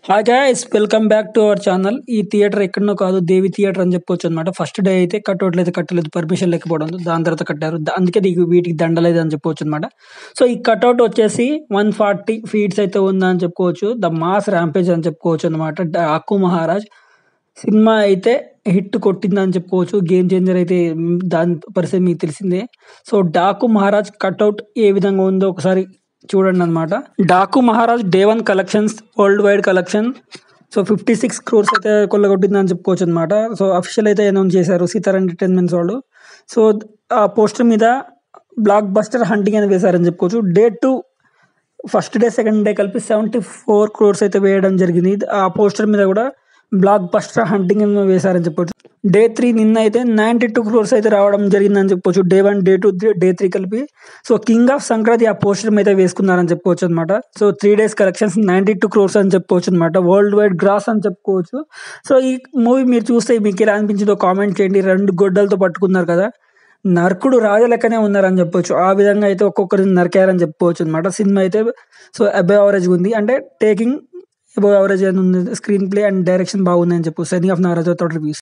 Hi guys welcome back to our channel. ఈ theatre ఎక్కడనో కాదు, దేవి థియేటర్ అని చెప్పొచ్చు అనమాట. ఫస్ట్ డే అయితే కట్అవుట్లు అయితే కట్టలేదు, పర్మిషన్ లేకపోవడంతో. దాని తర్వాత కట్టారు, అందుకే వీటికి దండలేదు అని చెప్పొచ్చు అనమాట. సో ఈ కట్అవుట్ వచ్చేసి 140 ఫీట్స్ అయితే ఉందని చెప్పుకోవచ్చు. ద మాస్ ర్యాంపేజ్ అని చెప్పుకోవచ్చు అనమాట. డాకు మహారాజ్ సినిమా అయితే హిట్ కొట్టిందని చెప్పుకోవచ్చు. గేమ్ చేంజర్ అయితే దాని పరిస్థితి మీకు తెలిసిందే. సో డాకు మహారాజ్ కట్అవుట్ ఏ విధంగా ఉందో ఒకసారి చూడండి అనమాట. Daaku Maharaj day 1 collections world wide collection so 56 crores అయితే కొల్లగొట్టిందని చెప్పుకోవచ్చు అనమాట. సో అఫీషియల్ అయితే అనౌన్స్ చేశారు సీతార్ ఎంటర్టైన్మెంట్స్ వాళ్ళు. సో ఆ పోస్టర్ మీద బ్లాక్ బస్టర్ హంటింగ్ అని వేశారని చెప్పుకోవచ్చు. Day 2 first day second day కలిపి 74 crores అయితే వేయడం జరిగింది. ఆ పోస్టర్ మీద కూడా బ్లాక్ బస్టర్ హంటింగ్ అని వేశారని చెప్పొచ్చు. డే 3 నిన్న అయితే 92 crores అయితే రావడం జరిగిందని చెప్పొచ్చు. డే 1 డే 2 డే 3 కలిపి. సో కింగ్ ఆఫ్ సంక్రాంతి ఆ పోస్టర్ అయితే వేసుకున్నారని చెప్పుకోవచ్చు అనమాట. సో 3 days కలెక్షన్స్ 92 crores అని చెప్పుకోవచ్చు అనమాట. వరల్డ్ వైడ్ గ్రాస్ అని చెప్పుకోవచ్చు. సో ఈ మూవీ మీరు చూస్తే మీకు ఎలా అనిపించిందో కామెంట్ చేయండి. 2 గొడ్డలతో పట్టుకున్నారు కదా, నరకుడు రాజ లెక్కనే ఉన్నారని చెప్పొచ్చు. ఆ విధంగా అయితే ఒక్కొక్కరిని నరికారని చెప్పుకోవచ్చు అనమాట. సినిమా అయితే సో అబవ్ యావరేజ్ ఉంది, అంటే టేకింగ్ అబవ్ యావరేజ్ అని ఉంది. స్క్రీన్ ప్లే అండ్ డైరెక్షన్ బాగుంది అని చెప్పు. Signing off Naraj reviews.